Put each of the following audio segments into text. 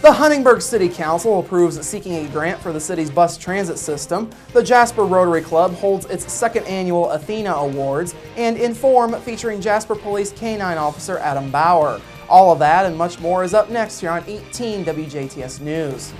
The Huntingburg City Council approves seeking a grant for the city's bus transit system. The Jasper Rotary Club holds its second annual Athena Awards, and Inform featuring Jasper Police K-9 Officer Adam Bauer. All of that and much more is up next here on 18 WJTS News.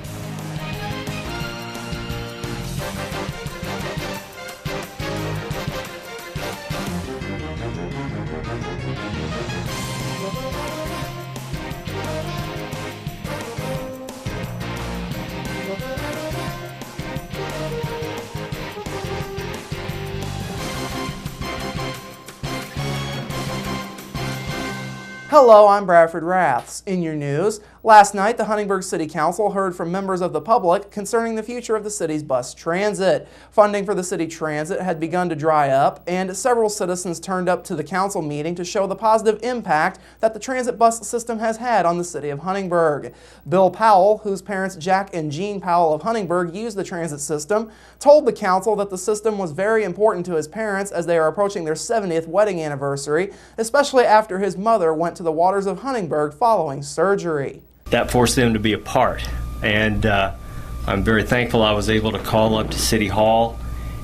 Hello, I'm Bradford Raths. In your news, last night the Huntingburg City Council heard from members of the public concerning the future of the city's bus transit. Funding for the city transit had begun to dry up, and several citizens turned up to the council meeting to show the positive impact that the transit bus system has had on the city of Huntingburg. Bill Powell, whose parents Jack and Jean Powell of Huntingburg use the transit system, told the council that the system was very important to his parents as they are approaching their 70th wedding anniversary, especially after his mother went to the waters of Huntingburg following surgery. That forced them to be a part, and I'm very thankful I was able to call up to City Hall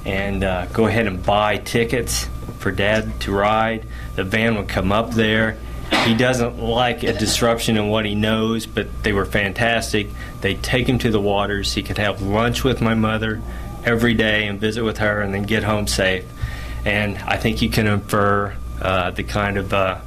and go ahead and buy tickets for Dad to ride. The van would come up there. He doesn't like a disruption in what he knows, but they were fantastic. They'd take him to the waters. He could have lunch with my mother every day and visit with her and then get home safe. And I think you can infer the kind of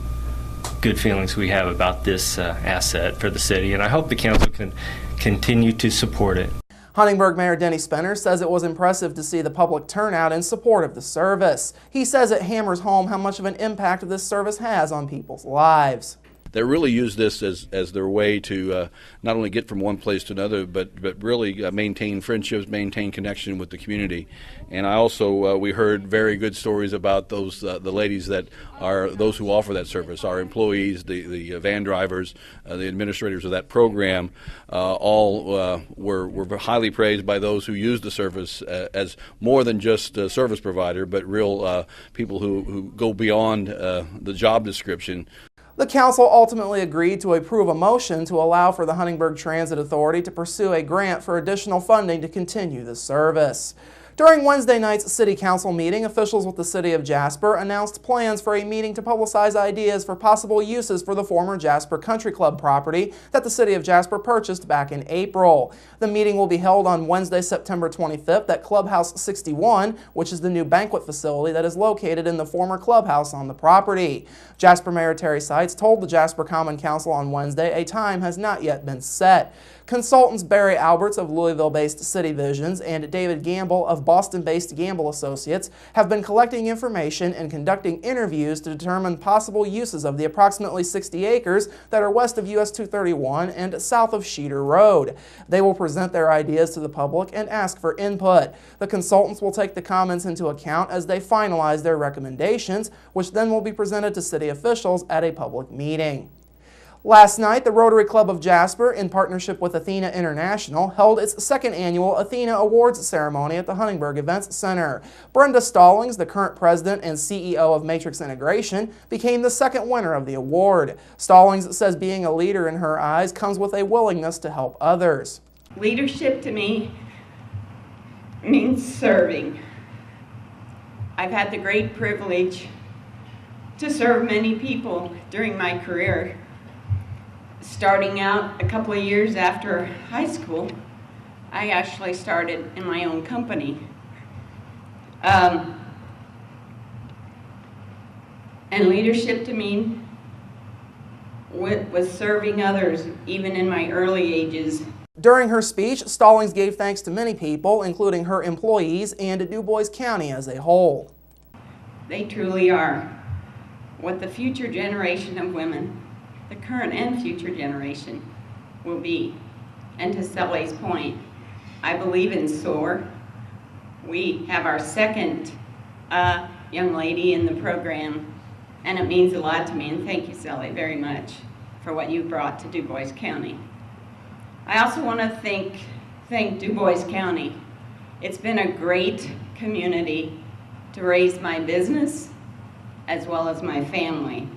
good feelings we have about this asset for the city, and I hope the council can continue to support it. Huntingburg Mayor Denny Spinner says it was impressive to see the public turnout in support of the service. He says it hammers home how much of an impact this service has on people's lives. They really use this as their way to not only get from one place to another, but really maintain friendships, maintain connection with the community. And I also we heard very good stories about those the ladies that are those who offer that service, our employees, the van drivers, the administrators of that program, all were highly praised by those who use the service as more than just a service provider, but real people who go beyond the job description. The council ultimately agreed to approve a motion to allow for the Huntingburg Transit Authority to pursue a grant for additional funding to continue the service. During Wednesday night's City Council meeting, officials with the City of Jasper announced plans for a meeting to publicize ideas for possible uses for the former Jasper Country Club property that the City of Jasper purchased back in April. The meeting will be held on Wednesday, September 25th at Clubhouse 61, which is the new banquet facility that is located in the former clubhouse on the property. Jasper Mayor Terry Seitz told the Jasper Common Council on Wednesday a time has not yet been set. Consultants Barry Alberts of Louisville-based City Visions and David Gamble of Boston-based Gamble Associates have been collecting information and conducting interviews to determine possible uses of the approximately 60 acres that are west of US 231 and south of Sheeter Road. They will present their ideas to the public and ask for input. The consultants will take the comments into account as they finalize their recommendations, which then will be presented to city officials at a public meeting. Last night, the Rotary Club of Jasper, in partnership with Athena International, held its second annual Athena Awards ceremony at the Huntingburg Events Center. Brenda Stallings, the current president and CEO of Matrix Integration, became the second winner of the award. Stallings says being a leader in her eyes comes with a willingness to help others. Leadership to me means serving. I've had the great privilege to serve many people during my career. Starting out a couple of years after high school, I actually started in my own company. And leadership to me was serving others, even in my early ages. During her speech, Stallings gave thanks to many people, including her employees and Du Bois County as a whole. They truly are what the future generation of women, the current and future generation, will be. And to Sally's point, I believe in SOAR. We have our second young lady in the program, and it means a lot to me, and thank you, Sally, very much for what you brought to Du Bois County. I also want to thank Du Bois County. It's been a great community to raise my business as well as my family.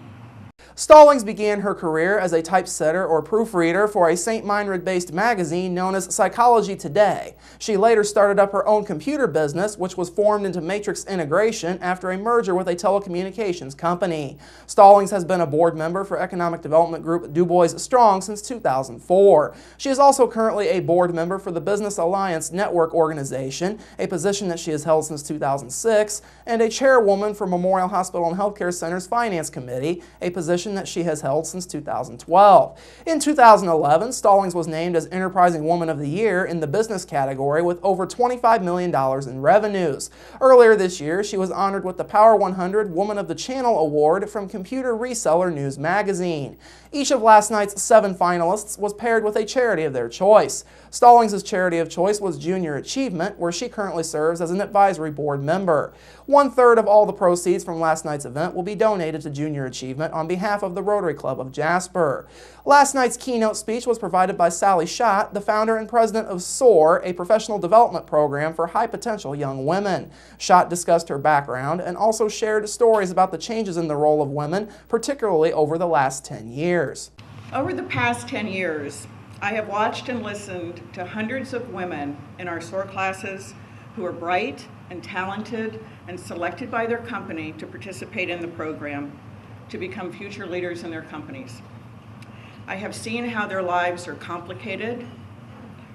Stallings began her career as a typesetter or proofreader for a St. Meinrad-based magazine known as Psychology Today. She later started up her own computer business, which was formed into Matrix Integration after a merger with a telecommunications company. Stallings has been a board member for economic development group Du Bois Strong since 2004. She is also currently a board member for the Business Alliance Network organization, a position that she has held since 2006, and a chairwoman for Memorial Hospital and Healthcare Center's Finance Committee, a position that she has held since 2012. In 2011, Stallings was named as Enterprising Woman of the Year in the business category with over $25 million in revenues. Earlier this year, she was honored with the Power 100 Woman of the Channel Award from Computer Reseller News magazine. Each of last night's 7 finalists was paired with a charity of their choice. Stallings' charity of choice was Junior Achievement, where she currently serves as an advisory board member. 1/3 of all the proceeds from last night's event will be donated to Junior Achievement on behalf of the Rotary Club of Jasper. Last night's keynote speech was provided by Sally Schott, the founder and president of SOAR, a professional development program for high-potential young women. Schott discussed her background and also shared stories about the changes in the role of women, particularly over the last 10 years. Over the past 10 years, I have watched and listened to hundreds of women in our SOAR classes who are bright and talented and selected by their company to participate in the program to become future leaders in their companies. I have seen how their lives are complicated,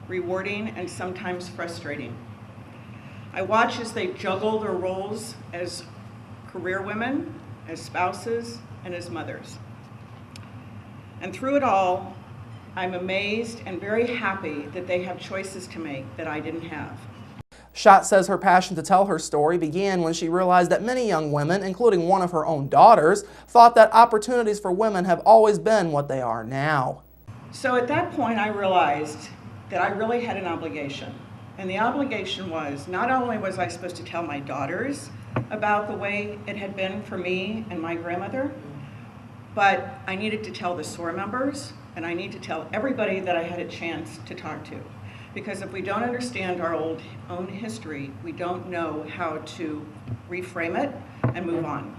rewarding, and sometimes frustrating. I watch as they juggle their roles as career women, as spouses, and as mothers. And through it all, I'm amazed and very happy that they have choices to make that I didn't have. Schott says her passion to tell her story began when she realized that many young women, including one of her own daughters, thought that opportunities for women have always been what they are now. So at that point, I realized that I really had an obligation. And the obligation was, not only was I supposed to tell my daughters about the way it had been for me and my grandmother, but I needed to tell the SOAR members, and I need to tell everybody that I had a chance to talk to. Because if we don't understand our own history, we don't know how to reframe it and move on.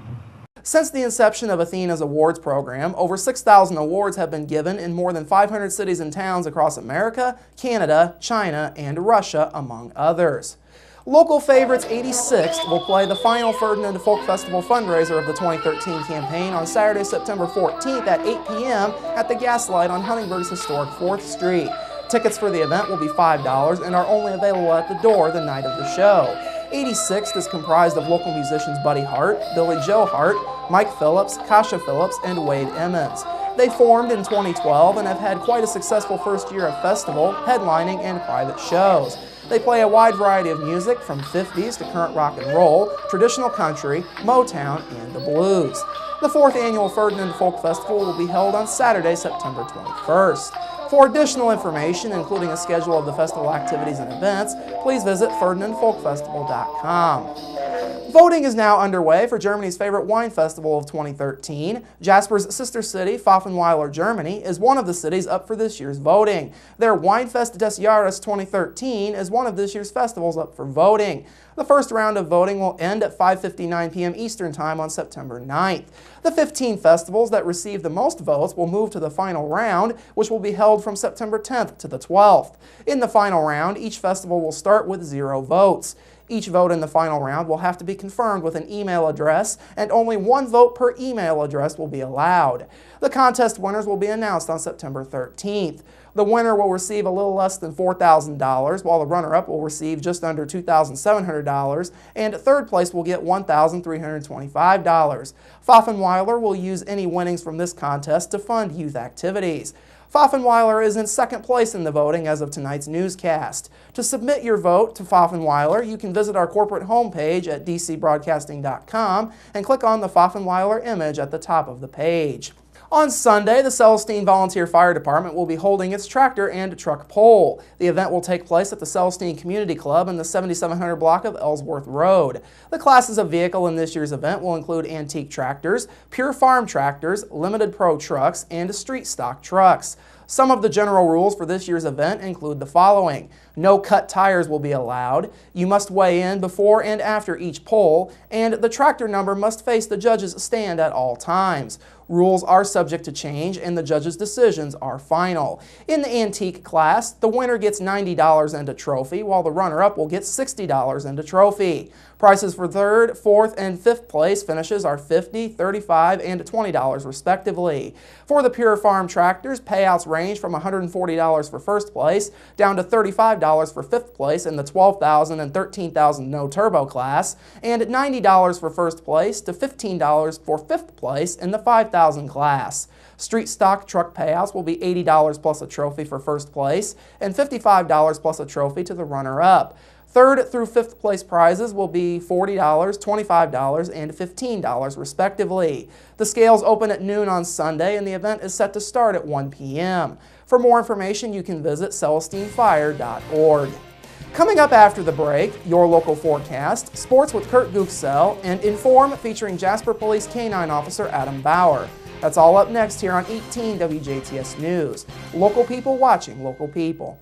Since the inception of Athena's awards program, over 6,000 awards have been given in more than 500 cities and towns across America, Canada, China, and Russia, among others. Local favorites 86th will play the final Ferdinand Folk Festival fundraiser of the 2013 campaign on Saturday, September 14th at 8 p.m. at the Gaslight on Huntingburg's historic 4th Street. Tickets for the event will be $5 and are only available at the door the night of the show. 86th is comprised of local musicians Buddy Hart, Billy Joe Hart, Mike Phillips, Kasha Phillips, and Wade Emmons. They formed in 2012 and have had quite a successful first year of festival, headlining, and private shows. They play a wide variety of music from 50s to current rock and roll, traditional country, Motown, and the blues. The 4th annual Ferdinand Folk Festival will be held on Saturday, September 21st. For additional information, including a schedule of the festival activities and events, please visit FerdinandFolkFestival.com. Voting is now underway for Germany's favorite wine festival of 2013. Jasper's sister city, Pfaffenweiler, Germany, is one of the cities up for this year's voting. Their Weinfest des Jahres 2013 is one of this year's festivals up for voting. The first round of voting will end at 5:59 p.m. Eastern Time on September 9th. The 15 festivals that receive the most votes will move to the final round, which will be held from September 10th to the 12th. In the final round, each festival will start with 0 votes. Each vote in the final round will have to be confirmed with an email address, and only 1 vote per email address will be allowed. The contest winners will be announced on September 13th. The winner will receive a little less than $4,000, while the runner-up will receive just under $2,700, and third place will get $1,325. Pfaffenweiler will use any winnings from this contest to fund youth activities. Pfaffenweiler is in second place in the voting as of tonight's newscast. To submit your vote to Pfaffenweiler, you can visit our corporate homepage at dcbroadcasting.com and click on the Pfaffenweiler image at the top of the page. On Sunday, the Celestine Volunteer Fire Department will be holding its tractor and truck pull. The event will take place at the Celestine Community Club in the 7700 block of Ellsworth Road. The classes of vehicle in this year's event will include antique tractors, pure farm tractors, limited pro trucks, and street stock trucks. Some of the general rules for this year's event include the following. No cut tires will be allowed. You must weigh in before and after each pull, and the tractor number must face the judge's stand at all times. Rules are subject to change and the judges' decisions are final. In the antique class, the winner gets $90 and a trophy, while the runner-up will get $60 and a trophy. Prices for 3rd, 4th, and 5th place finishes are $50, $35, and $20 respectively. For the Pure Farm tractors, payouts range from $140 for 1st place down to $35 for 5th place in the 12,000 and 13,000 no-turbo class, and $90 for 1st place to $15 for 5th place in the 5,000 class. Street stock truck payouts will be $80 plus a trophy for 1st place and $55 plus a trophy to the runner-up. 3rd through 5th place prizes will be $40, $25, and $15 respectively. The scales open at noon on Sunday and the event is set to start at 1 p.m. For more information, you can visit CelestineFire.org. Coming up after the break, your local forecast, sports with Kurt Guxell, and Inform featuring Jasper Police K-9 Officer Adam Bauer. That's all up next here on 18 WJTS News. Local people watching local people.